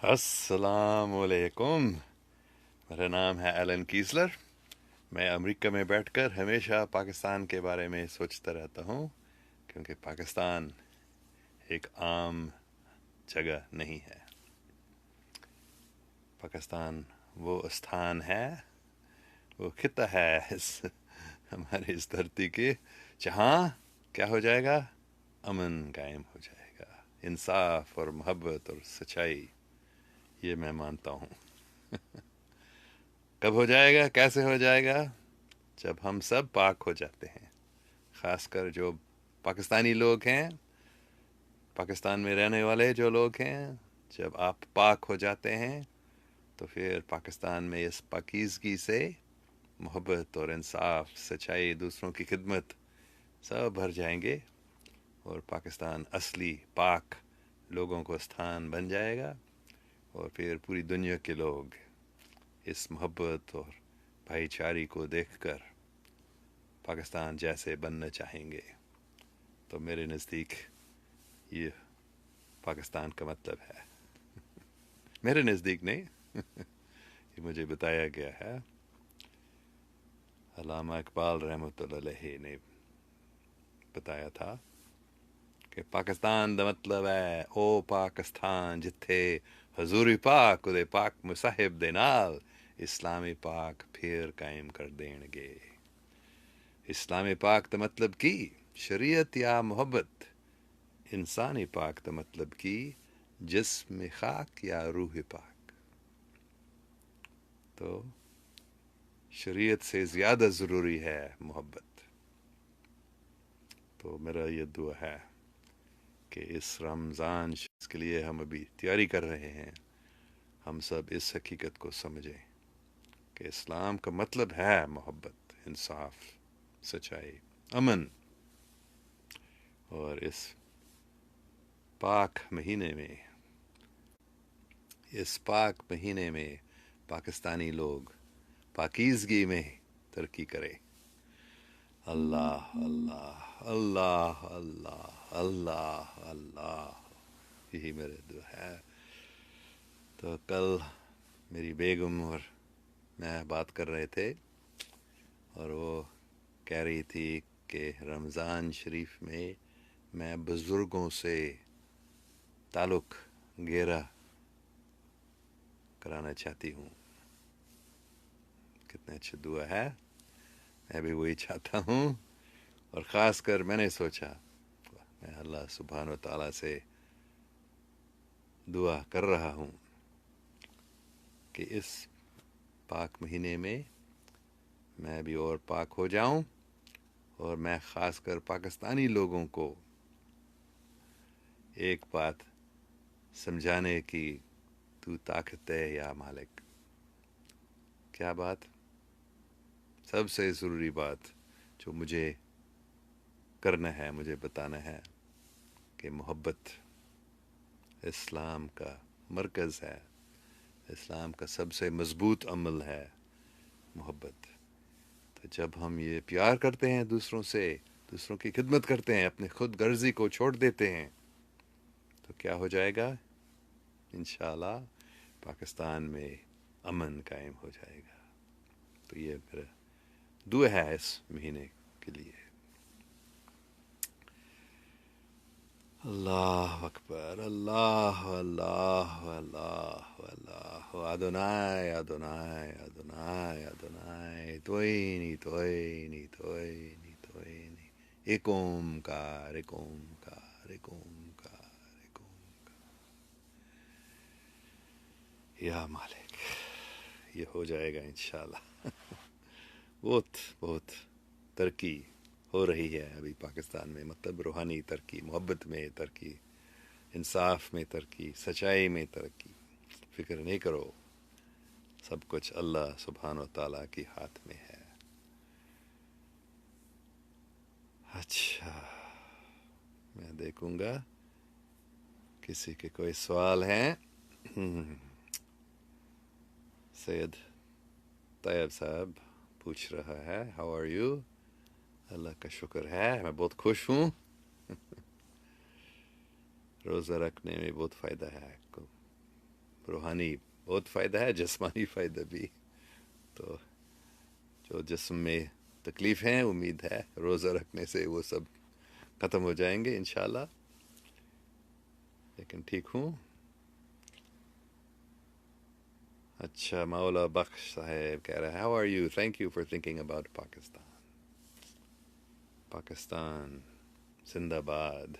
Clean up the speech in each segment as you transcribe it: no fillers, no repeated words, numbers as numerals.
السلام علیکم. میرا نام ہے ایلن کیسلر. میں امریکہ میں بیٹھ کر ہمیشہ پاکستان کے بارے میں سوچتا رہتا ہوں، کیونکہ پاکستان ایک عام جگہ نہیں ہے. پاکستان وہ استھان ہے، وہ خطہ ہے ہمارے اس دھرتی کے، جہاں کیا ہو جائے گا؟ امن قائم ہو جائے گا، انصاف اور محبت اور سچائی. یہ میں مانتا ہوں. کب ہو جائے گا؟ کیسے ہو جائے گا؟ جب ہم سب پاک ہو جاتے ہیں، خاص کر جو پاکستانی لوگ ہیں، پاکستان میں رہنے والے جو لوگ ہیں. جب آپ پاک ہو جاتے ہیں تو پھر پاکستان میں اس پاکیزگی سے محبت اور انصاف، سچائی، دوسروں کی خدمت سب بھر جائیں گے، اور پاکستان اصلی پاک لوگوں کو استھان بن جائے گا. اور پھر پوری دنیا کے لوگ اس محبت اور بھائی چارے کو دیکھ کر پاکستان جیسے بننا چاہیں گے. تو میرے نزدیک یہ پاکستان کا مطلب ہے. میرے نزدیک نہیں، یہ مجھے بتایا گیا ہے. علامہ اقبال رحمۃ اللہ علیہ نے بتایا تھا کہ پاکستان دا مطلب ہے او پاکستان جتھے حضوری پاک دے پاک مصاحب دے نال اسلامی پاک پھر قائم کر دین گے. اسلامی پاک دا مطلب کی شریعت یا محبت. انسانی پاک دا مطلب کی جسم خاک یا روح پاک. تو شریعت سے زیادہ ضروری ہے محبت. تو میرا یہ دعا ہے کہ اس رمضان کے لیے ہم ابھی تیاری کر رہے ہیں، ہم سب اس حقیقت کو سمجھیں کہ اسلام کا مطلب ہے محبت، انصاف، سچائی، امن. اور اس پاک مہینے میں، اس پاک مہینے میں پاکستانی لوگ پاکیزگی میں ترقی کرے. اللہ اللہ اللہ اللہ اللہ اللہ، یہی میرے دعا ہے. تو کل میری بیگم اور میں بات کر رہے تھے، اور وہ کہہ رہی تھی کہ رمضان شریف میں بزرگوں سے تعلق گہرا کرانا چاہتی ہوں. کتنا اچھا دعا ہے. میں بھی وہی چاہتا ہوں. اور خاص کر میں نے سوچا، میں اللہ سبحانہ و تعالیٰ سے دعا کر رہا ہوں کہ اس پاک مہینے میں بھی اور پاک ہو جاؤں، اور میں خاص کر پاکستانی لوگوں کو ایک بات سمجھانے کی تو طاقت ہے یا مالک. کیا بات؟ سب سے ضروری بات جو مجھے کرنا ہے، مجھے بتانا ہے کہ محبت اسلام کا مرکز ہے، اسلام کا سب سے مضبوط عمل ہے محبت. تو جب ہم یہ پیار کرتے ہیں دوسروں سے، دوسروں کی خدمت کرتے ہیں، اپنی خود غرضی کو چھوڑ دیتے ہیں، تو کیا ہو جائے گا؟ انشاءاللہ پاکستان میں امن قائم ہو جائے گا. تو یہ میرا دعا ہے اس مہینے کے لیے. اللہ اکبر، اللہ اللہ اللہ اللہ، ادونائے ادونائے ادونائے ادونائے، توئینی توئینی توئینی توئینی، ایک اومکار ایک اومکار ایک اومکار ایک اومکار. یا مالک، یہ ہو جائے گا انشاءاللہ. بہت بہت ترقی ہو رہی ہے ابھی پاکستان میں، مطلب روحانی ترقی، محبت میں ترقی، انصاف میں ترقی، سچائی میں ترقی. فکر نہیں کرو، سب کچھ اللہ سبحانہ و تعالیٰ کے ہاتھ میں ہے. اچھا، میں دیکھوں گا کسی کے کوئی سوال ہیں. سید طیب صاحب پوچھ رہا ہے ہاؤ آر یو. اللہ کا شکر ہے، میں بہت خوش ہوں. روزہ رکھنے میں بہت فائدہ ہے آپ کو. روحانی بہت فائدہ ہے، جسمانی فائدہ بھی. تو جو جسم میں تکلیف ہیں امید ہے روزہ رکھنے سے وہ سب ختم ہو جائیں گے انشاءاللہ. لیکن ٹھیک ہوں. اچھا، مولا بخش صاحب کہہ رہا ہے how are you, thank you for thinking about Pakistan. Pakistan زندہ باد.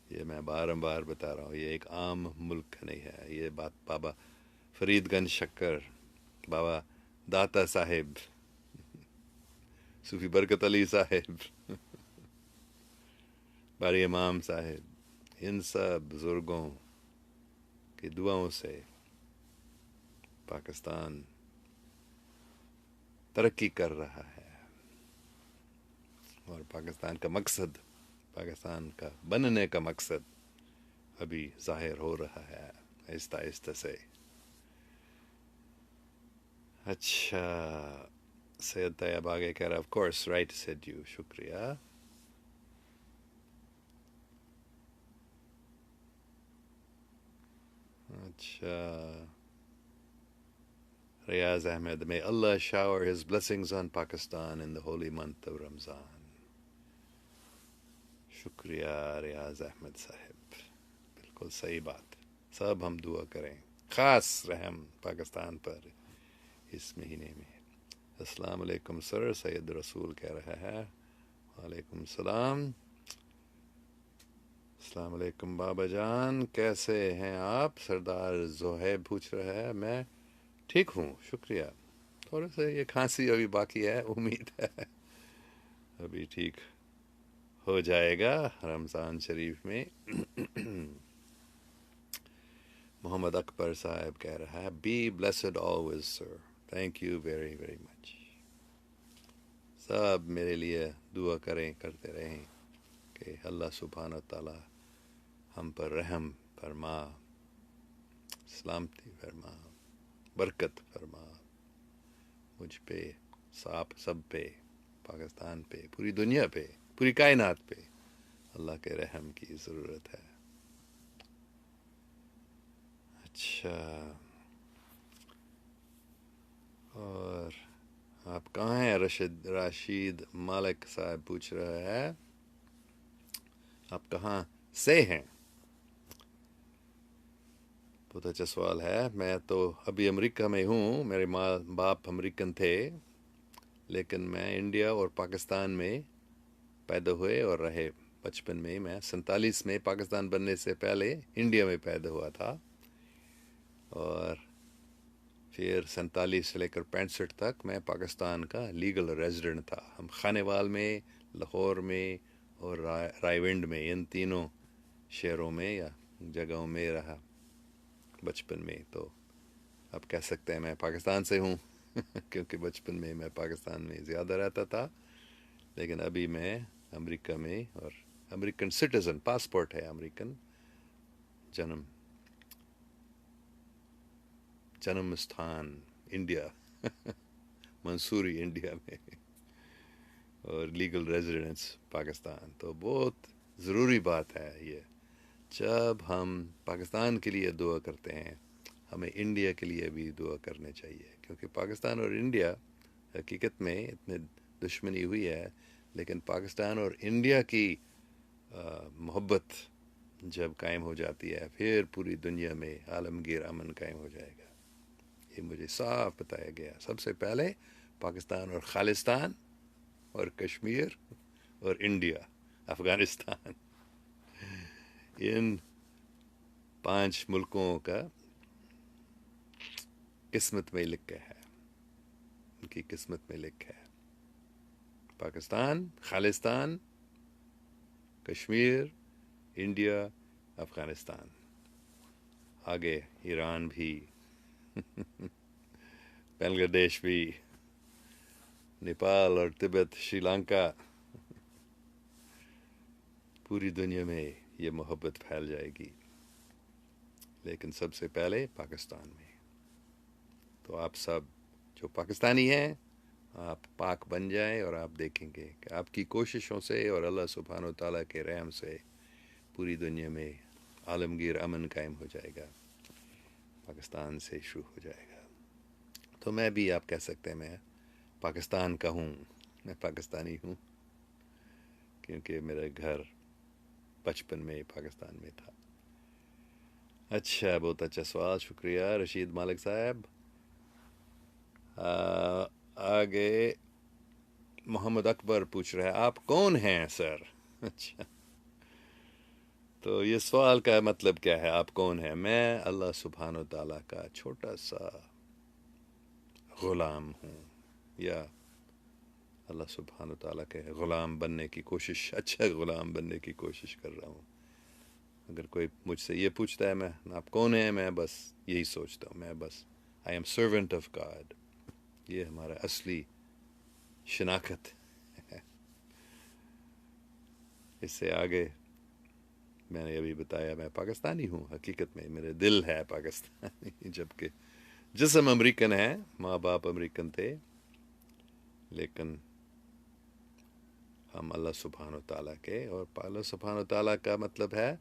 یہ میں بار بتا رہا ہوں، یہ ایک عام ملک نہیں ہے. یہ بات بابا فرید گنج شکر، بابا داتا صاحب، صوفی برکت علی صاحب، باری امام صاحب، ان سب بزرگوں کی دعاؤں سے پاکستان ترقی کر رہا ہے. اور پاکستان کا مقصد، پاکستان کا بننے کا مقصد ابھی ظاہر ہو رہا ہے آہستہ آہستہ سے. اچھا، سید طیب آگے کہہ رہا of course right sad you, شکریہ. اچھا، Riyaz Ahmad may Allah shower his blessings on Pakistan in the holy month of Ramzan. شکریہ ریاض احمد صاحب، بالکل صحیح بات. سب ہم دعا کریں خاص رحم پاکستان پر اس مہینے میں. السلام علیکم سر، سید رسول کہہ رہا ہے. وعلیکم السلام. السلام علیکم بابا جان، کیسے ہیں آپ؟ سردار زہیب پوچھ رہا ہے. میں ٹھیک ہوں، شکریہ. تھوڑا سا یہ کھانسی ابھی باقی ہے، امید ہے ابھی ٹھیک ہو جائے گا رمضان شریف میں. محمد اکبر صاحب کہہ رہا ہے be blessed always sir. Thank you very very much. سب میرے لیے دعا کرتے رہیں کہ اللہ سبحانہ تعالی ہم پر رحم فرما، سلامتی فرما، برکت فرما، مجھ پہ، سب پہ، پاکستان پہ، پوری دنیا پہ، پوری کائنات پہ اللہ کے رحم کی ضرورت ہے. اچھا، اور آپ کہاں ہیں؟ راشد مالک صاحب پوچھ رہا ہے آپ کہاں سے ہیں؟ بہت اچھا سوال ہے. میں تو ابھی امریکہ میں ہوں. میرے ماں باپ امریکن تھے، لیکن میں انڈیا اور پاکستان میں پیدا ہوئے اور رہے. بچپن میں 47 میں پاکستان بننے سے پہلے انڈیا میں پیدا ہوا تھا، اور پھر 47 سے لے کر 65 تک میں پاکستان کا لیگل ریزیڈنٹ تھا. ہم خانیوال میں، لاہور میں اور رائے ونڈ میں، ان تینوں شہروں میں یا جگہوں میں رہا بچپن میں. تو اب کہہ سکتے ہیں میں پاکستان سے ہوں کیونکہ بچپن میں پاکستان میں زیادہ رہتا تھا. لیکن ابھی میں امریکہ میں، اور امریکن سٹیزن، پاسپورٹ ہے امریکن، جنم استھان انڈیا منصوری انڈیا میں، اور لیگل ریزیڈنس پاکستان. تو بہت ضروری بات ہے یہ. جب ہم پاکستان کے لیے دعا کرتے ہیں، ہمیں انڈیا کے لیے بھی دعا کرنے چاہیے، کیونکہ پاکستان اور انڈیا حقیقت میں اتنے دشمنی ہوئی ہے، لیکن پاکستان اور انڈیا کی محبت جب قائم ہو جاتی ہے، پھر پوری دنیا میں عالمگیر امن قائم ہو جائے گا. یہ مجھے صاف بتایا گیا. سب سے پہلے پاکستان اور خالستان اور کشمیر اور انڈیا، افغانستان، ان 5 ملکوں کا قسمت میں لکھا ہے، ان کی قسمت میں لکھا ہے. پاکستان، خالستان، کشمیر، انڈیا، افغانستان، آگے ایران بھی، بنگلہ دیش بھی، نیپال اور تبت، شری لنکا. پوری دنیا میں یہ محبت پھیل جائے گی، لیکن سب سے پہلے پاکستان میں. تو آپ سب جو پاکستانی ہیں، آپ پاک بن جائیں، اور آپ دیکھیں گے کہ آپ کی کوششوں سے اور اللہ سبحانہ و تعالیٰ کے رحم سے پوری دنیا میں عالمگیر امن قائم ہو جائے گا، پاکستان سے شروع ہو جائے گا۔ تو میں بھی، آپ کہہ سکتے ہیں میں پاکستان کا ہوں، میں پاکستانی ہوں، کیونکہ میرا گھر بچپن میں پاکستان میں تھا۔ اچھا، بہت اچھا سوال، شکریہ رشید مالک صاحب۔ آگے محمد اکبر پوچھ رہا ہے آپ کون ہیں سر؟ اچھا، تو یہ سوال کا مطلب کیا ہے، آپ کون ہیں؟ میں اللہ سبحانہ و تعالیٰ کا چھوٹا سا غلام ہوں، یا اللہ سبحانہ و تعالیٰ کے غلام بننے کی کوشش، اچھا غلام بننے کی کوشش کر رہا ہوں۔ اگر کوئی مجھ سے یہ پوچھتا ہے میں آپ کون ہیں، میں بس یہی سوچتا ہوں، میں بس I am servant of God. یہ ہمارا اصلی شناخت ہے۔ اس سے آگے میں نے ابھی بتایا میں پاکستانی ہوں، حقیقت میں میرے دل ہے پاکستانی، جبکہ جسم امریکن ہے، ماں باپ امریکن تھے، لیکن ہم اللہ سبحانہ و تعالیٰ کے، اور اللہ سبحانہ و تعالیٰ کا مطلب ہے،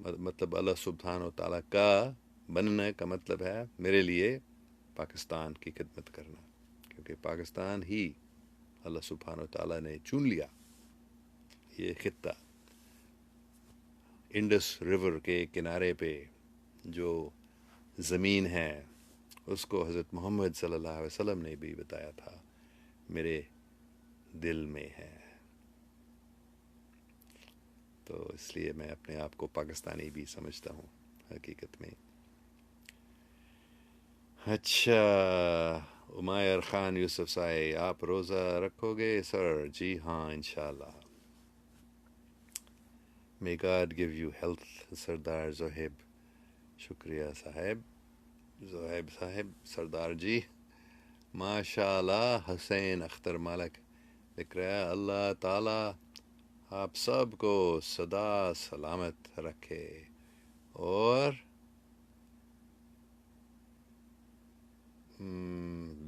مطلب اللہ سبحانہ و تعالیٰ کا بننے کا مطلب ہے میرے لیے پاکستان کی خدمت کرنا، کیونکہ پاکستان ہی اللہ سبحانہ و تعالیٰ نے چن لیا۔ یہ خطہ انڈس ریور کے کنارے پہ جو زمین ہے، اس کو حضرت محمد صلی اللہ علیہ وسلم نے بھی بتایا تھا میرے دل میں ہے، تو اس لیے میں اپنے آپ کو پاکستانی بھی سمجھتا ہوں حقیقت میں۔ اچھا، عمیر خان یوسف صاحب، آپ روزہ رکھو گے سر؟ جی ہاں، انشاءاللہ۔ May God give you health سردار زہیب، شکریہ صاحب، زہیب صاحب، سردار جی، ماشاء اللہ۔ حسین اختر مالک لکھ رہا ہے اللہ تعالیٰ آپ سب کو سدا سلامت رکھے اور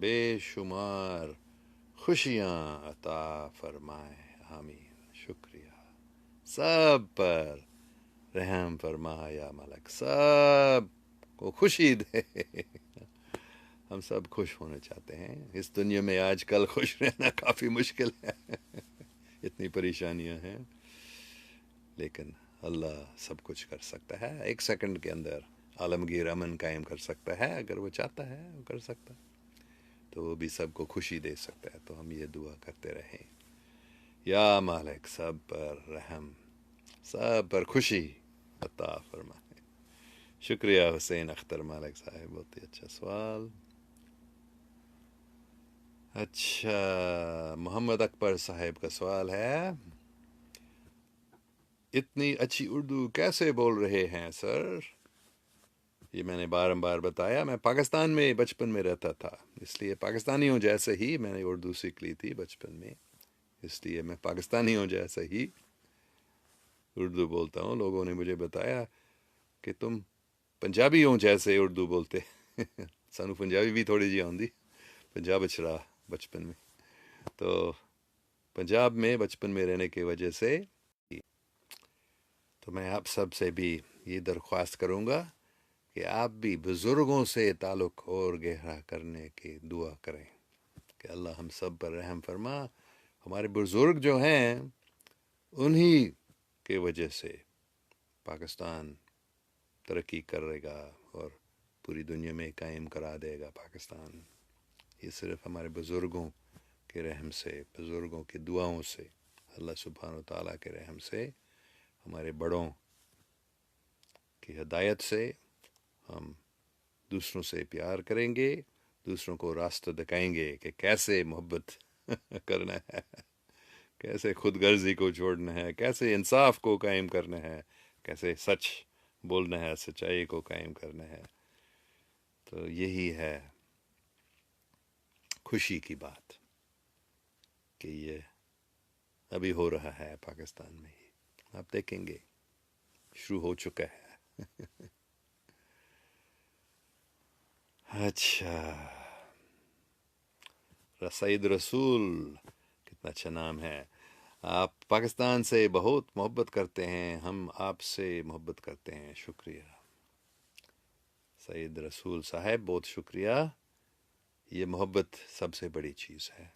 بے شمار خوشیاں عطا فرمائے، آمین۔ شکریہ، سب پر رحم فرما یا ملک، سب کو خوشی دے۔ ہم سب خوش ہونا چاہتے ہیں، اس دنیا میں آج کل خوش رہنا کافی مشکل ہے، اتنی پریشانیاں ہیں، لیکن اللہ سب کچھ کر سکتا ہے، ایک سیکنڈ کے اندر عالمگیر امن قائم کر سکتا ہے، اگر وہ چاہتا ہے وہ کر سکتا ہے، تو وہ بھی سب کو خوشی دے سکتا ہے۔ تو ہم یہ دعا کرتے رہیں، یا مالک سب پر رحم، سب پر خوشی عطا فرمائے۔ شکریہ حسین اختر مالک صاحب، بہت ہی اچھا سوال۔ اچھا، محمد اکبر صاحب کا سوال ہے اتنی اچھی اردو کیسے بول رہے ہیں سر؟ یہ میں نے بار بتایا، میں پاکستان میں بچپن میں رہتا تھا، اس لیے پاکستانیوں جیسے ہی میں نے اردو سیکھ لی تھی بچپن میں، اس لیے میں پاکستانیوں جیسے ہی اردو بولتا ہوں۔ لوگوں نے مجھے بتایا کہ تم پنجابیوں جیسے اردو بولتے۔ سانو پنجابی بھی تھوڑی جی آندی، پنجاب اچ رہا بچپن میں، تو پنجاب میں بچپن میں رہنے کی وجہ سے، تو میں آپ سب سے بھی یہ درخواست کروں گا کہ آپ بھی بزرگوں سے تعلق اور گہرا کرنے کی دعا کریں کہ اللہ ہم سب پر رحم فرما۔ ہمارے بزرگ جو ہیں انہی کی وجہ سے پاکستان ترقی کرے گا اور پوری دنیا میں قائم کرا دے گا پاکستان۔ یہ صرف ہمارے بزرگوں کے رحم سے، بزرگوں کی دعاؤں سے، اللہ سبحانہ و تعالیٰ کے رحم سے، ہمارے بڑوں کی ہدایت سے ہم دوسروں سے پیار کریں گے، دوسروں کو راستہ دکھائیں گے کہ کیسے محبت کرنا ہے، کیسے خود غرضی کو چھوڑنا ہے، کیسے انصاف کو قائم کرنا ہے، کیسے سچ بولنا ہے، سچائی کو قائم کرنا ہے۔ تو یہی ہے خوشی کی بات کہ یہ ابھی ہو رہا ہے پاکستان میں ہی، آپ دیکھیں گے شروع ہو چکا ہے۔ اچھا، سعید رسول، کتنا اچھا نام ہے۔ آپ پاکستان سے بہت محبت کرتے ہیں، ہم آپ سے محبت کرتے ہیں، شکریہ سید رسول صاحب، بہت شکریہ. یہ محبت سب سے بڑی چیز ہے،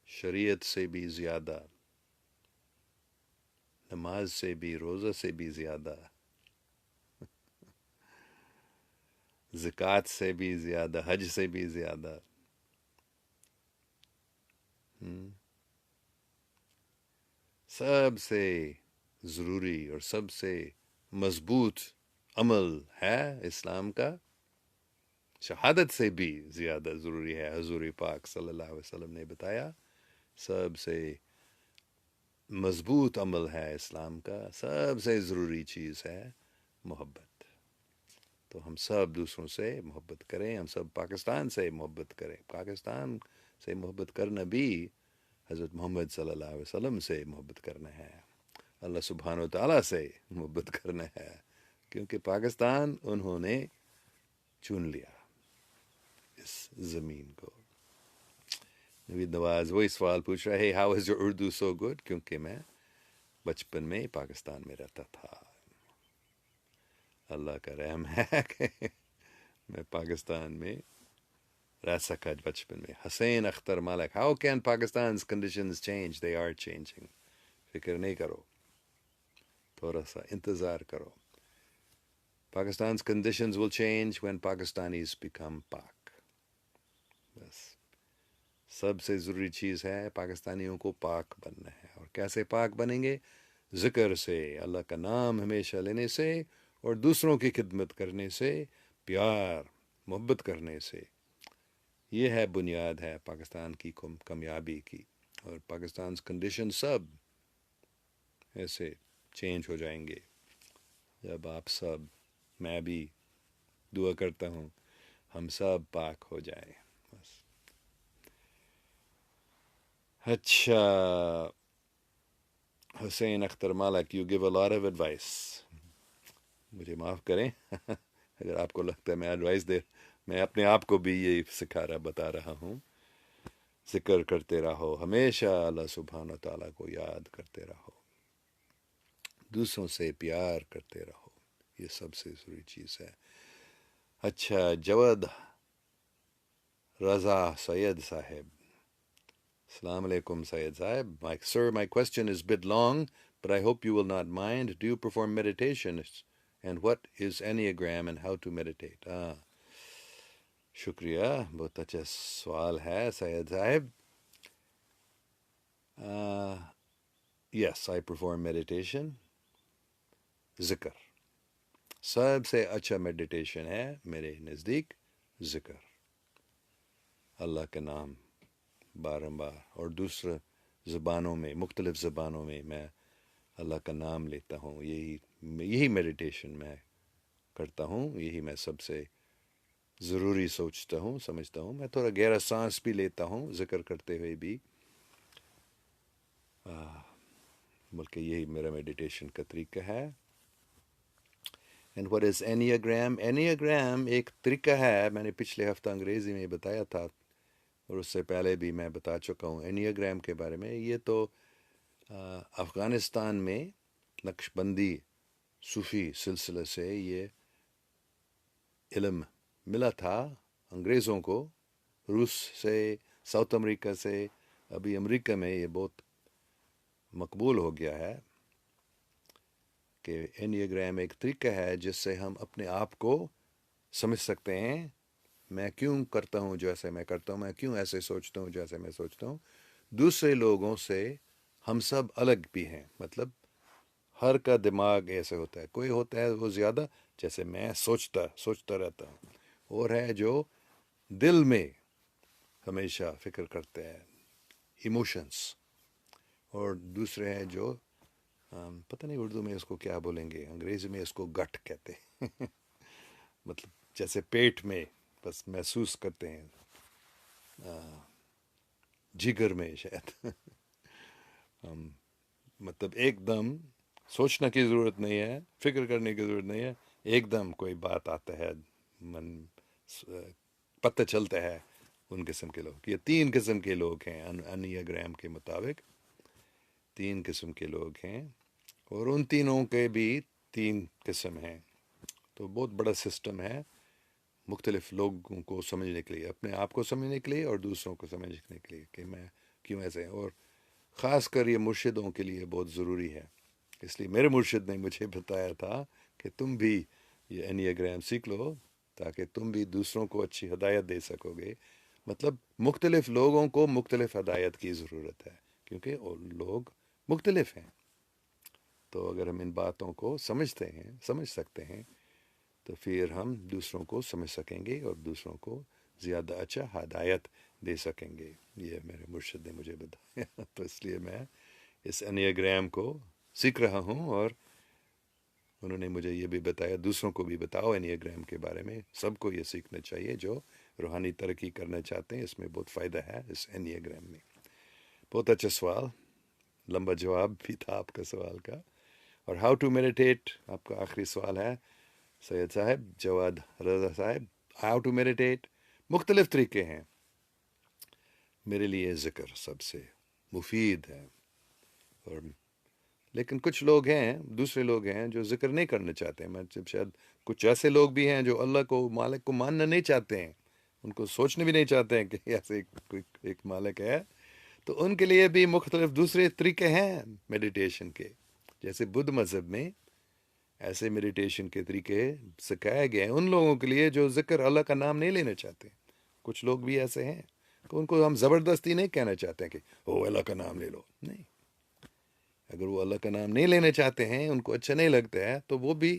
شریعت سے بھی زیادہ، نماز سے بھی، روزہ سے بھی زیادہ، زکوٰۃ سے بھی زیادہ، حج سے بھی زیادہ. سب سے ضروری اور سب سے مضبوط عمل ہے اسلام کا، شہادت سے بھی زیادہ ضروری ہے. حضور پاک صلی اللہ علیہ وسلم نے بتایا سب سے مضبوط عمل ہے اسلام کا، سب سے ضروری چیز ہے محبت. تو ہم سب دوسروں سے محبت کریں، ہم سب پاکستان سے محبت کریں. پاکستان سے محبت کرنا بھی حضرت محمد صلی اللہ علیہ وسلم سے محبت کرنا ہے، اللہ سبحانہ و تعالیٰ سے محبت کرنا ہے، کیونکہ پاکستان انہوں نے چن لیا اس زمین کو. نوید نواز وہی سوال پوچھ رہا ہے، how is your Urdu so good? کیونکہ میں بچپن میں پاکستان میں رہتا تھا. اللہ کا رحم ہے کہ میں پاکستان میں رہ سکا بچپن میں. حسین اختر مالک، ہاؤ کین پاکستان's conditions change? They are changing. فکر نہیں کرو، تھوڑا سا انتظار کرو. Pakistan's conditions will change when Pakistanis become Pak. بس سب سے ضروری چیز ہے پاکستانیوں کو پاک بننا ہے. اور کیسے پاک بنیں گے؟ ذکر سے، اللہ کا نام ہمیشہ لینے سے، اور دوسروں کی خدمت کرنے سے، پیار محبت کرنے سے. یہ ہے بنیاد ہے پاکستان کی کامیابی کی. اور پاکستان کنڈیشن سب ایسے چینج ہو جائیں گے جب آپ سب، میں بھی دعا کرتا ہوں ہم سب پاک ہو جائیں. بس. اچھا Hussain Akhtar Malik, you give a lot of advice. مجھے معاف کریں اگر آپ کو لگتا ہے میں ایڈوائس میں اپنے آپ کو بھی یہ بتا رہا ہوں. ذکر کرتے رہو، ہمیشہ اللہ سبحانہ تعالیٰ کو یاد کرتے رہو، دوسروں سے پیار کرتے رہو، یہ سب سے ضروری چیز ہے. اچھا جواد رضا سید صاحب، السلام علیکم سید صاحب. Sir, my question is a bit long, but I hope you will not mind. Do you perform meditation? And what is Enneagram and how to meditate? شکریہ، بہت اچھا سوال ہے سید صاحب. Yes, I perform meditation. ذکر سب سے اچھا میڈیٹیشن ہے میرے نزدیک. ذکر، اللہ کا نام بارمبار، اور دوسرے زبانوں میں، مختلف زبانوں میں میں اللہ کا نام لیتا ہوں. یہی میڈیٹیشن میں کرتا ہوں، یہی میں سب سے ضروری سوچتا ہوں، سمجھتا ہوں. میں تھوڑا گہرا سانس بھی لیتا ہوں ذکر کرتے ہوئے بھی، بلکہ یہی میرا میڈیٹیشن کا طریقہ ہے. And what is اینیاگرام؟ اینیاگرام ایک طریقہ ہے، میں نے پچھلے ہفتہ انگریزی میں بتایا تھا، اور اس سے پہلے بھی میں بتا چکا ہوں اینیاگرام کے بارے میں. یہ تو افغانستان میں نقش بندی صوفی سلسلے سے یہ علم ملا تھا انگریزوں کو، روس سے، ساؤتھ امریکہ سے. ابھی امریکہ میں یہ بہت مقبول ہو گیا ہے کہ اینیاگرام ایک طریقہ ہے جس سے ہم اپنے آپ کو سمجھ سکتے ہیں. میں کیوں کرتا ہوں جیسے میں کرتا ہوں، میں کیوں ایسے سوچتا ہوں جیسے میں سوچتا ہوں. دوسرے لوگوں سے ہم سب الگ بھی ہیں، مطلب ہر کا دماغ ایسے ہوتا ہے. کوئی ہوتا ہے وہ زیادہ، جیسے میں سوچتا رہتا ہوں، اور ہے جو دل میں ہمیشہ فکر کرتے ہیں، ایموشنس. اور دوسرے ہیں جو پتہ نہیں اردو میں اس کو کیا بولیں گے، انگریزی میں اس کو گٹ کہتے ہیں مطلب جیسے پیٹ میں بس محسوس کرتے ہیں، جگر میں شاید مطلب ایک دم سوچنے کی ضرورت نہیں ہے، فکر کرنے کی ضرورت نہیں ہے، ایک دم کوئی بات آتا ہے، من پتہ چلتا ہے ان قسم کے لوگ. یہ 3 قسم کے لوگ ہیں انیاگرام کے مطابق. 3 قسم کے لوگ ہیں اور ان تینوں کے بھی 3 قسم ہیں. تو بہت بڑا سسٹم ہے مختلف لوگوں کو سمجھنے کے لیے, اپنے آپ کو سمجھنے کے لیے اور دوسروں کو سمجھنے کے لیے کہ میں کیوں ایسے. اور خاص کر یہ مرشدوں کے لیے بہت ضروری ہے. اس لیے میرے مرشد نے مجھے بتایا تھا کہ تم بھی یہ انیاگرام سیکھ لو تاکہ تم بھی دوسروں کو اچھی ہدایت دے سکو گے. مطلب مختلف لوگوں کو مختلف ہدایت کی ضرورت ہے کیونکہ وہ لوگ مختلف ہیں. تو اگر ہم ان باتوں کو سمجھ سکتے ہیں تو پھر ہم دوسروں کو سمجھ سکیں گے اور دوسروں کو زیادہ اچھا ہدایت دے سکیں گے. یہ میرے مرشد نے مجھے بتایا. تو اس لیے میں اس انیاگرام کو سیکھ رہا ہوں اور انہوں نے مجھے یہ بھی بتایا دوسروں کو بھی بتاؤ انیاگرام کے بارے میں. سب کو یہ سیکھنا چاہیے جو روحانی ترقی کرنا چاہتے ہیں. اس میں بہت فائدہ ہے اس انیاگرام میں. بہت اچھا سوال, لمبا جواب بھی تھا آپ کا سوال کا. اور ہاؤ ٹو میڈیٹیٹ آپ کا آخری سوال ہے سید صاحب, جواد رضا صاحب. ہاؤ ٹو میڈیٹیٹ مختلف طریقے ہیں. میرے لیے ذکر سب سے مفید ہے. اور لیکن کچھ لوگ ہیں, دوسرے لوگ ہیں جو ذکر نہیں کرنا چاہتے ہیں. میں شاید کچھ ایسے لوگ بھی ہیں جو اللہ کو مالک کو ماننا نہیں چاہتے ہیں, ان کو سوچنے بھی نہیں چاہتے ہیں کہ ایسے ایک مالک ہے. تو ان کے لیے بھی مختلف دوسرے طریقے ہیں میڈیٹیشن کے. جیسے بدھ مذہب میں ایسے میڈیٹیشن کے طریقے سکھائے گئے ہیں ان لوگوں کے لیے جو ذکر اللہ کا نام نہیں لینا چاہتے. کچھ لوگ بھی ایسے ہیں کہ ان کو ہم زبردستی نہیں کہنا چاہتے ہیں کہ او اللہ کا نام لے لو. نہیں, اگر وہ اللہ کا نام نہیں لینا چاہتے ہیں, ان کو اچھا نہیں لگتا ہے, تو وہ بھی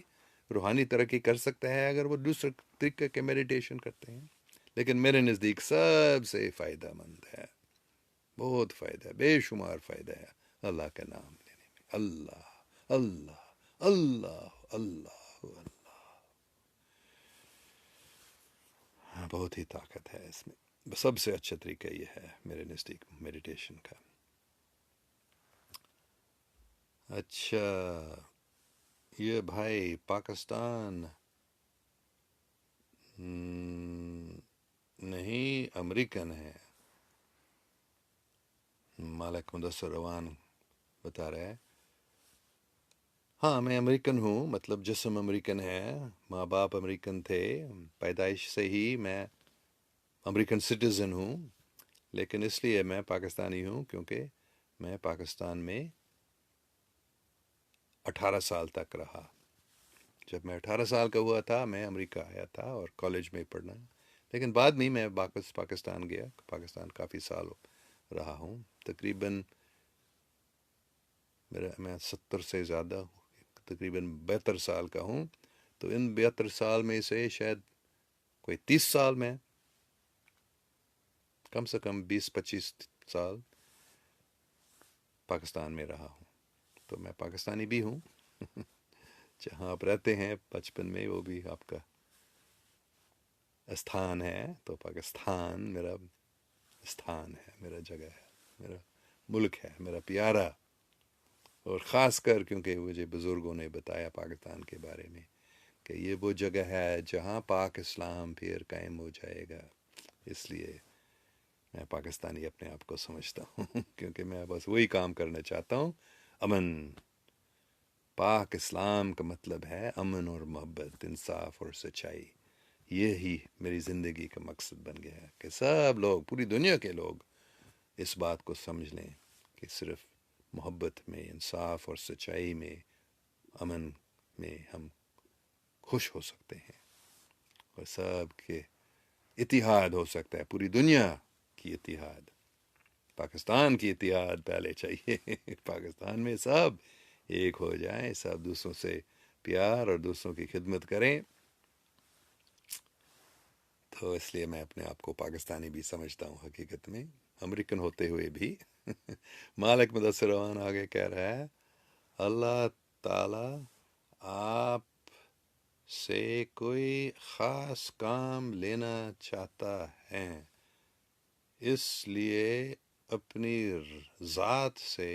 روحانی ترقی کر سکتا ہے اگر وہ دوسرے طریقے کے میڈیٹیشن کرتے ہیں. لیکن میرے نزدیک سب سے فائدہ مند ہے, بہت فائدہ, بے شمار فائدہ ہے اللہ کا نام لینے میں. اللہ اللہ اللہ اللہ اللہ, بہت ہی طاقت ہے اس میں. سب سے اچھا طریقہ یہ ہے میرے نزدیک میڈیٹیشن کا. اچھا, یہ بھائی پاکستان نہیں امریکن ہے. مالک مدثر روان بتا رہا ہے. ہاں میں امریکن ہوں, مطلب جسم امریکن ہے, ماں باپ امریکن تھے, پیدائش سے ہی میں امریکن سٹیزن ہوں. لیکن اس لیے میں پاکستانی ہوں کیونکہ میں پاکستان میں 18 سال تک رہا. جب میں 18 سال کا ہوا تھا میں امریکہ آیا تھا اور کالج میں پڑھنا. لیکن بعد میں واپس پاکستان گیا. پاکستان کافی سال رہا ہوں, تقریباً میں 70 سے زیادہ, تقریباً 72 سال کا ہوں. تو ان 72 سال میں سے شاید کوئی 30 سال میں کم سے کم 20-25 سال پاکستان میں رہا ہوں. تو میں پاکستانی بھی ہوں. جہاں آپ رہتے ہیں بچپن میں وہ بھی آپ کا استھان ہے. تو پاکستان میرا استھان ہے, میرا جگہ ہے, میرا ملک ہے, میرا پیارا. اور خاص کر کیونکہ مجھے بزرگوں نے بتایا پاکستان کے بارے میں کہ یہ وہ جگہ ہے جہاں پاک اسلام پھر قائم ہو جائے گا. اس لیے میں پاکستانی اپنے آپ کو سمجھتا ہوں کیونکہ میں بس وہی کام کرنا چاہتا ہوں. امن, پاک اسلام کا مطلب ہے امن اور محبت, انصاف اور سچائی. یہی میری زندگی کا مقصد بن گیا ہے کہ سب لوگ, پوری دنیا کے لوگ اس بات کو سمجھ لیں کہ صرف محبت میں, انصاف اور سچائی میں, امن میں ہم خوش ہو سکتے ہیں اور سب کے اتحاد ہو سکتا ہے. پوری دنیا کی اتحاد, پاکستان کی اتحاد پہلے چاہیے. پاکستان میں سب ایک ہو جائیں, سب دوسروں سے پیار اور دوسروں کی خدمت کریں. تو اس لیے میں اپنے آپ کو پاکستانی بھی سمجھتا ہوں حقیقت میں, امریکن ہوتے ہوئے بھی. مالک مدثر روان آگے کہہ رہا ہے, اللہ تعالی آپ سے کوئی خاص کام لینا چاہتا ہے, اس لیے اپنی ذات سے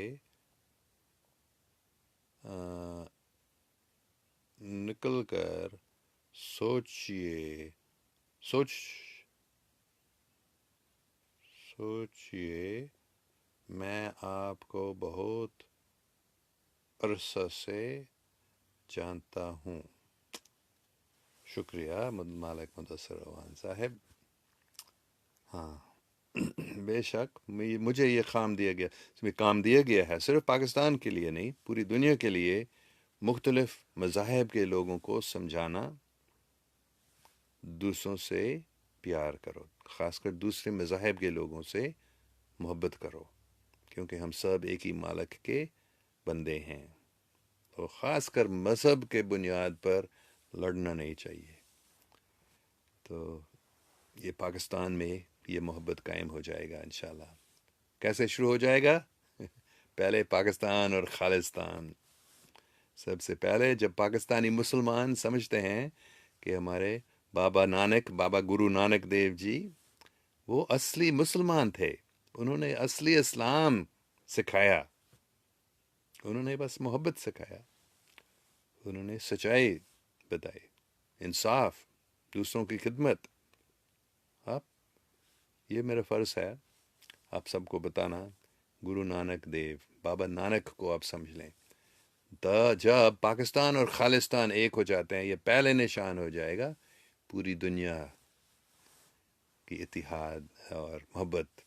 نکل کر سوچ سوچئے میں آپ کو بہت عرصہ سے جانتا ہوں. شکریہ مالک مدثر روان صاحب. ہاں بے شک مجھے یہ کام دیا گیا ہے صرف پاکستان کے لیے نہیں، پوری دنیا کے لیے مختلف مذاہب کے لوگوں کو سمجھانا. دوسروں سے پیار کرو، خاص کر دوسرے مذاہب کے لوگوں سے محبت کرو، کیونکہ ہم سب ایک ہی مالک کے بندے ہیں. تو خاص کر مذہب کے بنیاد پر لڑنا نہیں چاہیے. تو یہ پاکستان میں یہ محبت قائم ہو جائے گا انشاءاللہ. کیسے شروع ہو جائے گا؟ پہلے پاکستان اور خالصتان. سب سے پہلے جب پاکستانی مسلمان سمجھتے ہیں کہ ہمارے بابا گرو نانک دیو جی وہ اصلی مسلمان تھے، انہوں نے اصلی اسلام سکھایا، انہوں نے بس محبت سکھایا، انہوں نے سچائی بتائی، انصاف، دوسروں کی خدمت. آپ یہ میرا فرض ہے آپ سب کو بتانا. گرو نانک دیو، بابا نانک کو آپ سمجھ لیں. جب پاکستان اور خالصتان ایک ہو جاتے ہیں، یہ پہلے نشان ہو جائے گا پوری دنیا کی اتحاد اور محبت.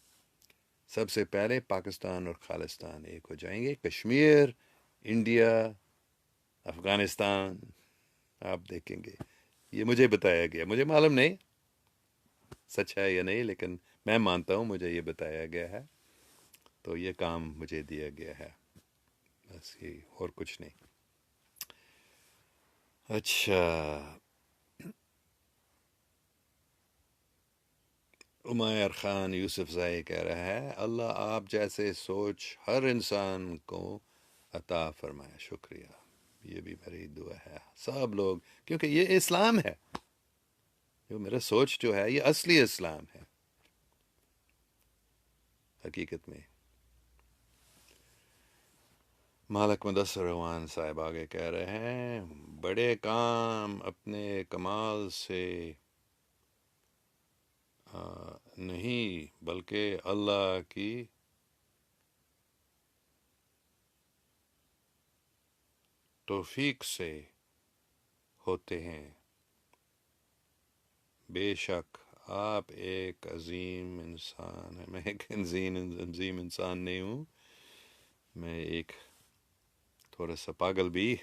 سب سے پہلے پاکستان اور خالصتان ایک ہو جائیں گے. کشمیر، انڈیا، افغانستان، آپ دیکھیں گے. یہ مجھے بتایا گیا، مجھے معلوم نہیں سچ ہے یا نہیں، لیکن میں مانتا ہوں مجھے یہ بتایا گیا ہے. تو یہ کام مجھے دیا گیا ہے، بس یہ اور کچھ نہیں. اچھا، عمیر خان یوسف زائی کہہ رہا ہے اللہ آپ جیسے سوچ ہر انسان کو عطا فرمائے. شکریہ، یہ بھی میری دعا ہے. سب لوگ، کیونکہ یہ اسلام ہے، جو میرا سوچ جو ہے یہ اصلی اسلام ہے حقیقت میں. مالک مدثر روان صاحب آگے کہہ رہے ہیں بڑے کام اپنے کمال سے نہیں بلکہ اللہ کی توفیق سے ہوتے ہیں. بے شک آپ ایک عظیم انسان ہیں. میں ایک عظیم انسان نہیں ہوں، میں ایک تھوڑا سا پاگل بھی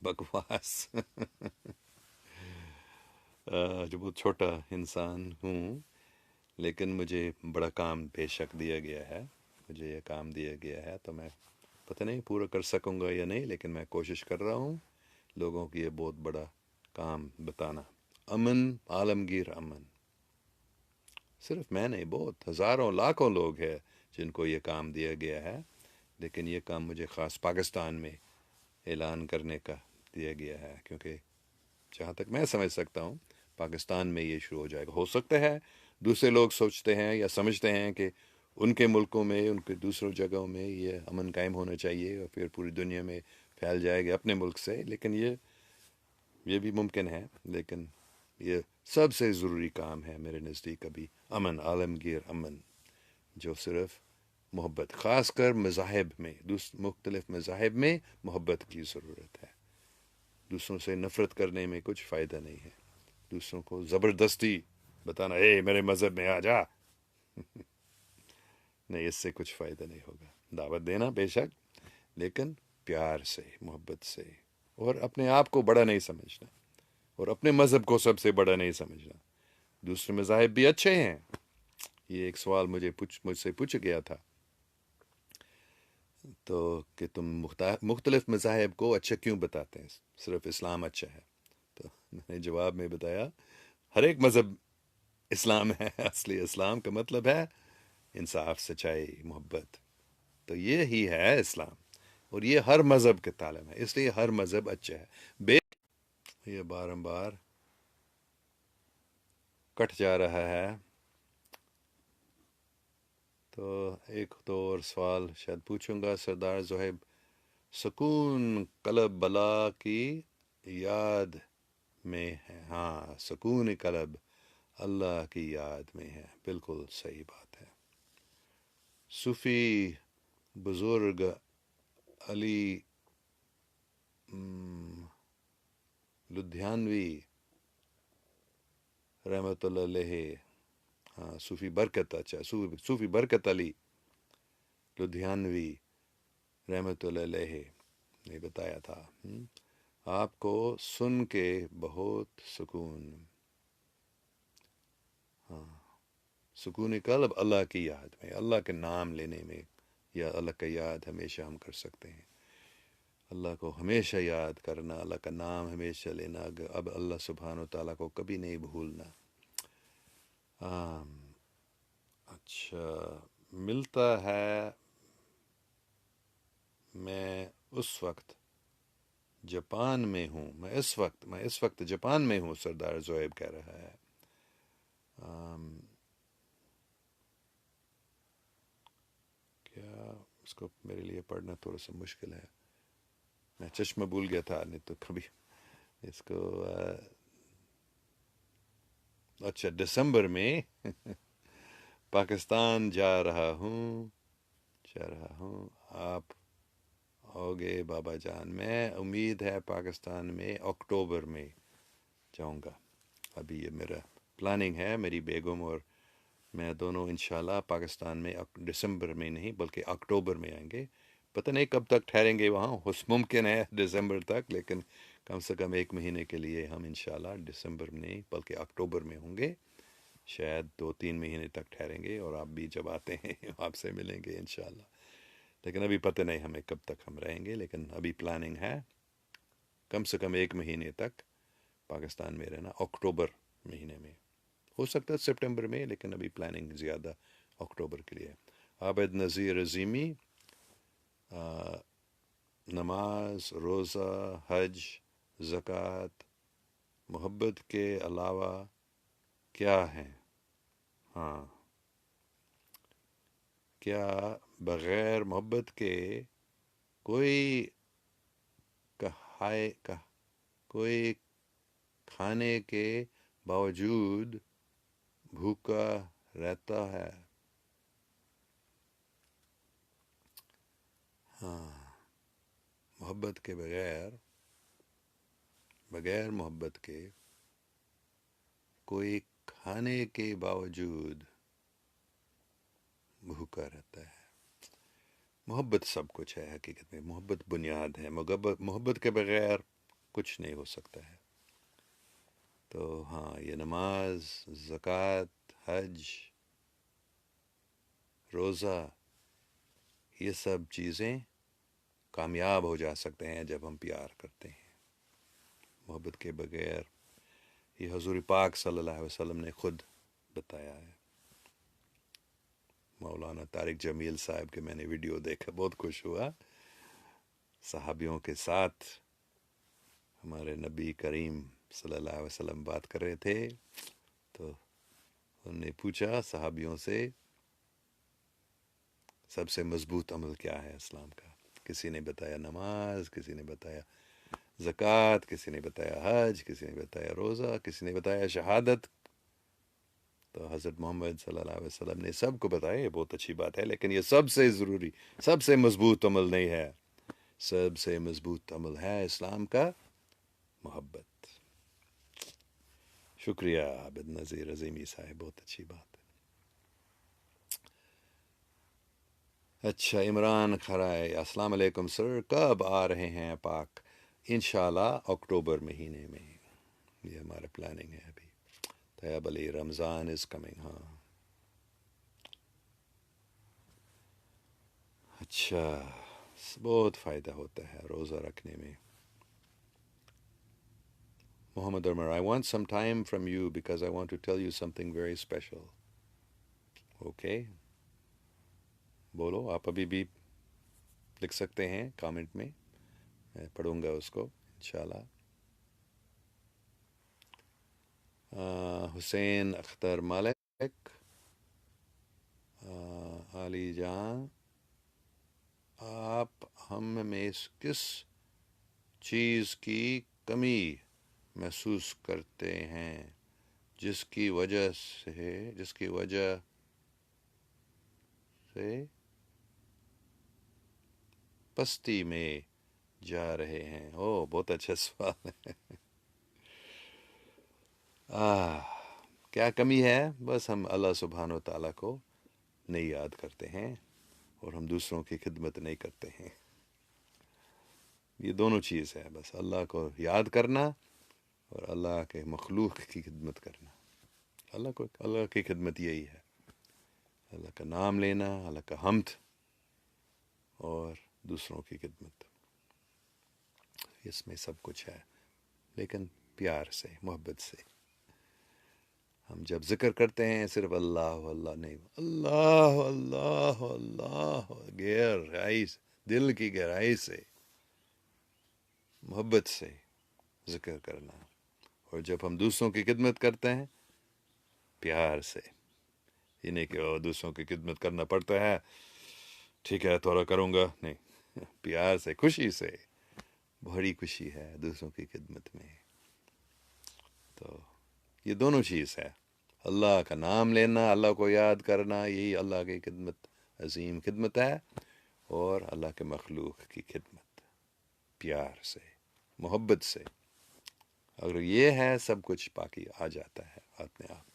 بکواس جو بہت چھوٹا انسان ہوں، لیکن مجھے بڑا کام بے شک دیا گیا ہے. مجھے یہ کام دیا گیا ہے تو میں پتہ نہیں پورا کر سکوں گا یا نہیں، لیکن میں کوشش کر رہا ہوں لوگوں کی یہ بہت بڑا کام بتانا. امن، عالمگیر امن. صرف میں نہیں، بہت ہزاروں لاکھوں لوگ ہیں جن کو یہ کام دیا گیا ہے، لیکن یہ کام مجھے خاص پاکستان میں اعلان کرنے کا دیا گیا ہے، کیونکہ جہاں تک میں سمجھ سکتا ہوں پاکستان میں یہ شروع ہو جائے گا. ہو سکتا ہے دوسرے لوگ سوچتے ہیں یا سمجھتے ہیں کہ ان کے ملکوں میں، ان کے دوسروں جگہوں میں یہ امن قائم ہونا چاہیے اور پھر پوری دنیا میں پھیل جائے گا اپنے ملک سے، لیکن یہ بھی ممکن ہے. لیکن یہ سب سے ضروری کام ہے میرے نزدیک ابھی امن، عالمگیر امن، جو صرف محبت، خاص کر مذاہب میں، مختلف مذاہب میں محبت کی ضرورت ہے. دوسروں سے نفرت کرنے میں کچھ فائدہ نہیں ہے. دوسروں کو زبردستی بتانا اے میرے مذہب میں آ جا نہیں، اس سے کچھ فائدہ نہیں ہوگا. دعوت دینا بے شک، لیکن پیار سے، محبت سے، اور اپنے آپ کو بڑا نہیں سمجھنا اور اپنے مذہب کو سب سے بڑا نہیں سمجھنا. دوسرے مذاہب بھی اچھے ہیں. یہ ایک سوال مجھ سے پوچھا گیا تھا تو کہ تم مختلف مذاہب کو اچھا کیوں بتاتے ہیں، صرف اسلام اچھا ہے. تو میں نے جواب میں بتایا ہر ایک مذہب اسلام ہے. اصلی اسلام کا مطلب ہے انصاف، سچائی، محبت. تو یہی ہے اسلام، اور یہ ہر مذہب کے تعلیم ہے، اس لیے ہر مذہب اچھا ہے. یہ بار کٹ جا رہا ہے. تو ایک دو اور سوال شاید پوچھوں گا. سردار زہیب، سکون قلب بلا کی یاد میں ہے. ہاں، سکون قلب اللہ کی یاد میں ہیں. بالکل صحیح بات ہے. صوفی بزرگ علی لدھیانوی رحمۃ اللہ علیہ. ہاں صوفی برکت، اچھا صوفی برکت علی لدھیانوی رحمۃ اللہ علیہ نے بتایا تھا. آپ کو سن کے بہت سکون. ہاں سکون قلب اللہ کی یاد میں، اللہ کے نام لینے میں، یا اللہ کا یاد ہمیشہ ہم کر سکتے ہیں. اللہ کو ہمیشہ یاد کرنا، اللہ کا نام ہمیشہ لینا، اب اللہ سبحانہ و تعالیٰ کو کبھی نہیں بھولنا. اچھا ملتا ہے. میں اس وقت جاپان میں ہوں. میں اس وقت جاپان میں ہوں، سردار زویب کہہ رہا ہے. کیا اس کو میرے لیے پڑھنا تھوڑا سا مشکل ہے. میں چشمہ بھول گیا تھا، نہیں تو کبھی اس کو. اچھا دسمبر میں پاکستان جا رہا ہوں. آپ ہوگے بابا جان. میں امید ہے پاکستان میں اکتوبر میں جاؤں گا. ابھی یہ میرا پلاننگ ہے. میری بیگم اور میں دونوں انشاءاللہ پاکستان میں دسمبر میں نہیں بلکہ اکتوبر میں آئیں گے. پتہ نہیں کب تک ٹھہریں گے وہاں، ممکن ہے دسمبر تک، لیکن کم سے کم 1 مہینے کے لیے ہم انشاءاللہ دسمبر میں نہیں بلکہ اکتوبر میں ہوں گے. شاید 2-3 مہینے تک ٹھہریں گے، اور آپ بھی جب آتے ہیں آپ سے ملیں گے انشاءاللہ. لیکن ابھی پتہ نہیں ہمیں کب تک ہم رہیں گے، لیکن ابھی پلاننگ ہے کم سے کم 1 مہینے تک پاکستان میں رہنا، اکتوبر مہینے میں. ہو سکتا ہے سپٹمبر میں، لیکن ابھی پلاننگ زیادہ اکتوبر کے لیے. عابد نذیر عظیمی. نماز، روزہ، حج، زکوٰۃ محبت کے علاوہ کیا ہیں؟ ہاں کیا بغیر محبت کے کوئی کوئی کھانے کے باوجود بھوکا رہتا ہے؟ ہاں محبت کے بغیر محبت کے کوئی کھانے کے باوجود بھوکا رہتا ہے. محبت سب کچھ ہے حقیقت میں. محبت بنیاد ہے. محبت کے بغیر کچھ نہیں ہو سکتا ہے. تو ہاں یہ نماز، زکوٰۃ، حج، روزہ، یہ سب چیزیں کامیاب ہو جا سکتے ہیں جب ہم پیار کرتے ہیں. محبت کے بغیر، یہ حضور پاک صلی اللہ علیہ وسلم نے خود بتایا ہے. مولانا طارق جمیل صاحب کے میں نے ویڈیو دیکھا، بہت خوش ہوا. صحابیوں کے ساتھ ہمارے نبی کریم صلی اللہ علیہ وسلم بات کر رہے تھے، تو انہوں نے پوچھا صحابیوں سے سب سے مضبوط عمل کیا ہے اسلام کا. کسی نے بتایا نماز، کسی نے بتایا زکوٰۃ، کسی نے بتایا حج، کسی نے بتایا روزہ، کسی نے بتایا شہادت. تو حضرت محمد صلی اللہ علیہ وسلم نے سب کو بتایا. یہ بہت اچھی بات ہے، لیکن یہ سب سے ضروری، سب سے مضبوط عمل نہیں ہے. سب سے مضبوط عمل ہے اسلام کا محبت. شکریہ عابد نذیر عظیمی صاحب، بہت اچھی بات ہے. اچھا عمران خرائے. السلام علیکم سر، کب آ رہے ہیں پاک؟ انشاءاللہ اکتوبر مہینے میں. یہ ہمارا پلاننگ ہے ابھی. طیب علی رمضان از کمنگ. ہاں اچھا بہت فائدہ ہوتا ہے روزہ رکھنے میں. Muhammad Umar. I want some time from you because I want to tell you something very special. Okay بولو. آپ ابھی بھی لکھ سکتے ہیں کامنٹ میں پڑھوں گا اس کو انشاءاللہ. حسین اختر مالک. علی جان آپ ہم میں کس چیز کی کمی محسوس کرتے ہیں جس کی وجہ سے پستی میں جا رہے ہیں. بہت اچھا سوال ہے. کیا کمی ہے؟ بس ہم اللہ سبحانہ و تعالیٰ کو نہیں یاد کرتے ہیں اور ہم دوسروں کی خدمت نہیں کرتے ہیں. یہ دونوں چیز ہے، بس اللہ کو یاد کرنا اور اللہ کے مخلوق کی خدمت کرنا. اللہ کی خدمت یہی ہے، اللہ کا نام لینا، اللہ کا حمد اور دوسروں کی خدمت. اس میں سب کچھ ہے، لیکن پیار سے، محبت سے. ہم جب ذکر کرتے ہیں صرف اللہ اللہ نہیں، اللہ اللہ اللہ، گہرائی سے، دل کی گہرائی سے، محبت سے ذکر کرنا. اور جب ہم دوسروں کی خدمت کرتے ہیں پیار سے، یہ نہیں کہ دوسروں کی خدمت کرنا پڑتا ہے، ٹھیک ہے تھوڑا کروں گا، نہیں، پیار سے، خوشی سے. بڑی خوشی ہے دوسروں کی خدمت میں. تو یہ دونوں چیز ہے، اللہ کا نام لینا، اللہ کو یاد کرنا، یہی اللہ کی خدمت، عظیم خدمت ہے. اور اللہ کے مخلوق کی خدمت پیار سے، محبت سے. اگر یہ ہے سب کچھ باقی آ جاتا ہے اپنے آپ.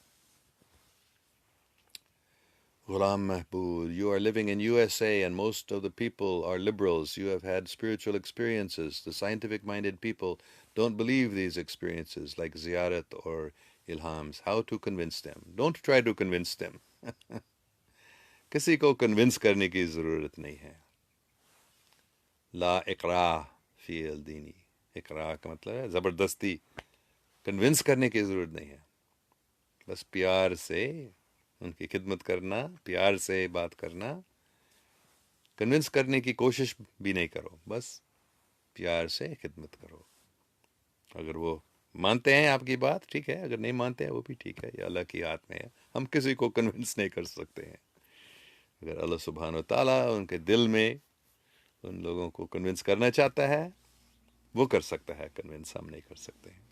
Ghulam Mahbub, you are living in USA and most of the people are liberals. You have had spiritual experiences. The scientific-minded people don't believe these experiences like ziyarat or ilhams. How to convince them? Don't try to convince them. کسی کو convince کرنے کی ضرورت نہیں ہے. لا اکراہ فی الدین. اکراہ کا مطلب ہے زبردستی. کنونس کرنے کی ضرورت نہیں ہے، بس پیار سے ان کی خدمت کرنا، پیار سے بات کرنا. کنونس کرنے کی کوشش بھی نہیں کرو، بس پیار سے خدمت کرو. اگر وہ مانتے ہیں آپ کی بات ٹھیک ہے، اگر نہیں مانتے ہیں وہ بھی ٹھیک ہے، یہ اللہ کی ہاتھ میں ہے. ہم کسی کو کنونس نہیں کر سکتے ہیں. اگر اللہ سبحانہ و تعالیٰ ان کے دل میں ان لوگوں کو کنونس کرنا چاہتا ہے وہ کر سکتا ہے کنونس، ہم نہیں کر سکتے ہیں.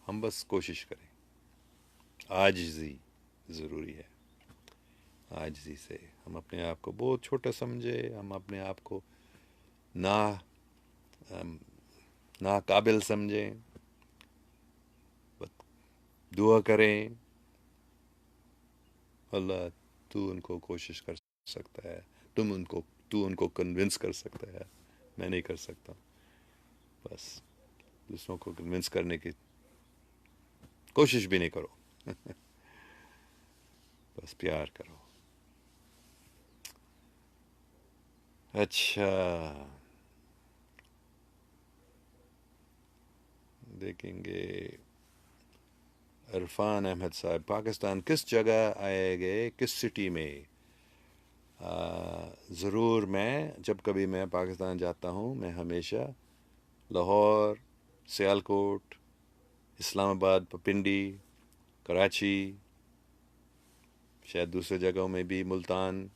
ہم بس کوشش کریں. عاجزی ضروری ہے. عاجزی سے ہم اپنے آپ کو بہت چھوٹا سمجھے، ہم اپنے آپ کو ناقابل سمجھیں، دعا کریں اللہ تو ان کو کوشش کر سکتا ہے، تو ان کو کنونس کر سکتا ہے، میں نہیں کر سکتا. بس دوسروں کو کنونس کرنے کی کوشش بھی نہیں کرو. بس پیار کرو. اچھا دیکھیں گے. عرفان احمد صاحب، پاکستان کس جگہ آئے گئے، کس سٹی میں؟ ضرور. میں جب کبھی میں پاکستان جاتا ہوں میں ہمیشہ لاہور، سیالکوٹ، اسلام آباد، پنڈی، کراچی، شاید دوسرے جگہوں میں بھی، ملتان.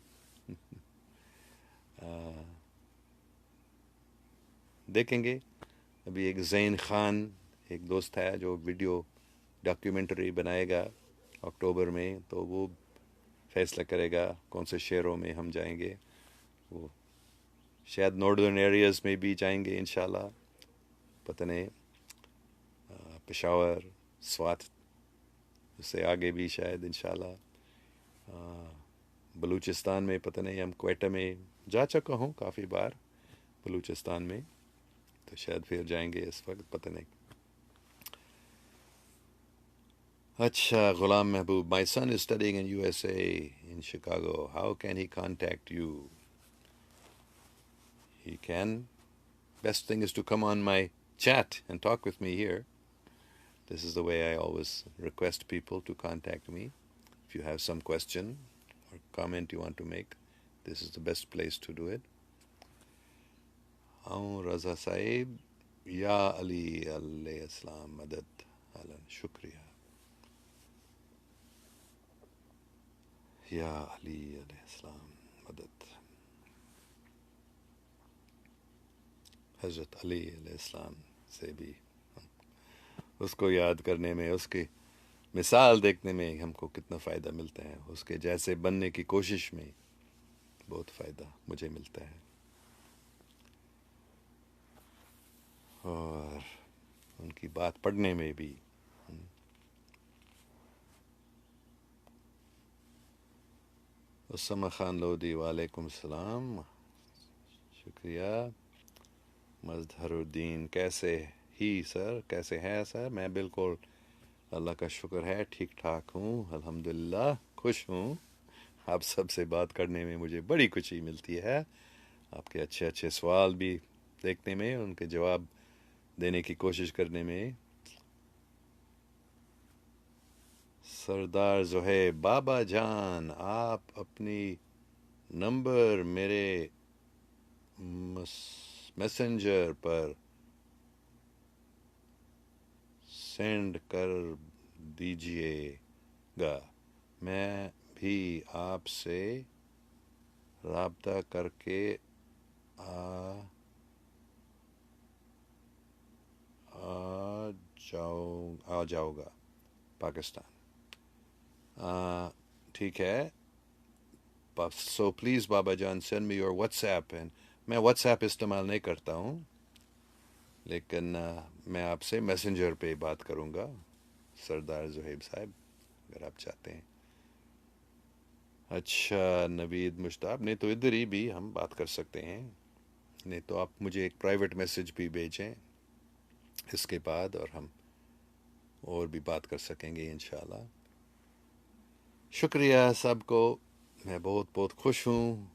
دیکھیں گے. ابھی ایک زین خان ایک دوست ہے جو ویڈیو ڈاکیومنٹری بنائے گا اکتوبر میں، تو وہ فیصلہ کرے گا کون سے شہروں میں ہم جائیں گے. وہ شاید ناردرن ایریاز میں بھی جائیں گے انشاءاللہ، پتہ نہیں، پشاور، سوات، اس سے آگے بھی شاید انشاءاللہ. بلوچستان میں پتہ نہیں، ہم کوئٹہ میں جا چکا ہوں کافی بار بلوچستان میں، تو شاید پھر جائیں گے، اس وقت پتہ نہیں. اچھا غلام محبوب، my son is studying in USA in Chicago. How can he contact you? He can. Best thing is to come on my chat and talk with me here. This is the way I always request people to contact me. If you have some question or comment you want to make, this is the best place to do it. Raza Saib, Ya Ali alayhi assalam, madad, alan, shukriya. یا علی علیہ السلام مدد. حضرت علی علیہ السلام سے بھی اس کو یاد کرنے میں، اس کی مثال دیکھنے میں ہم کو کتنا فائدہ ملتا ہے، اس کے جیسے بننے کی کوشش میں بہت فائدہ مجھے ملتا ہے، اور ان کی بات پڑھنے میں بھی۔ اسامہ خان لودھی، وعلیکم السلام، شکریہ۔ مظہر الدین، کیسے ہی سر، کیسے ہے سر؟ میں بالکل، اللہ کا شکر ہے، ٹھیک ٹھاک ہوں، الحمدللہ، خوش ہوں۔ آپ سب سے بات کرنے میں مجھے بڑی خوشی ملتی ہے، آپ کے اچھے اچھے سوال بھی دیکھنے میں، ان کے جواب دینے کی کوشش کرنے میں۔ سردار زہیب، بابا جان آپ اپنی نمبر میرے میسنجر پر سینڈ کر دیجئے گا، میں بھی آپ سے رابطہ کر کے آ جاؤ گا پاکستان۔ ٹھیک ہے، سو پلیز بابا جان send me your WhatsApp, میں واٹس ایپ استعمال نہیں کرتا ہوں، لیکن میں آپ سے میسنجر پہ بات کروں گا سردار زہیب صاحب، اگر آپ چاہتے ہیں۔ اچھا نوید مشتاق، نہیں تو ادھر ہی بھی ہم بات کر سکتے ہیں، نہیں تو آپ مجھے ایک پرائیویٹ میسج بھی بھیجیں اس کے بعد، اور ہم اور بھی بات کر سکیں گے انشاءاللہ۔ شکریہ سب کو، میں بہت بہت خوش ہوں۔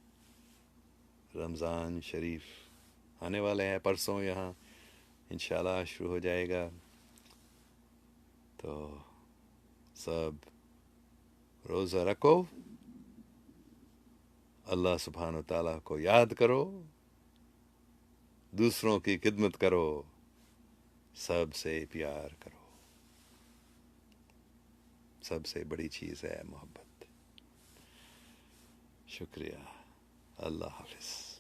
رمضان شریف آنے والے ہیں، پرسوں یہاں انشاءاللہ شروع ہو جائے گا، تو سب روزہ رکھو، اللہ سبحانہ و تعالیٰ کو یاد کرو، دوسروں کی خدمت کرو، سب سے پیار کرو، سب سے بڑی چیز ہے محبت۔ شکریہ، اللہ حافظ۔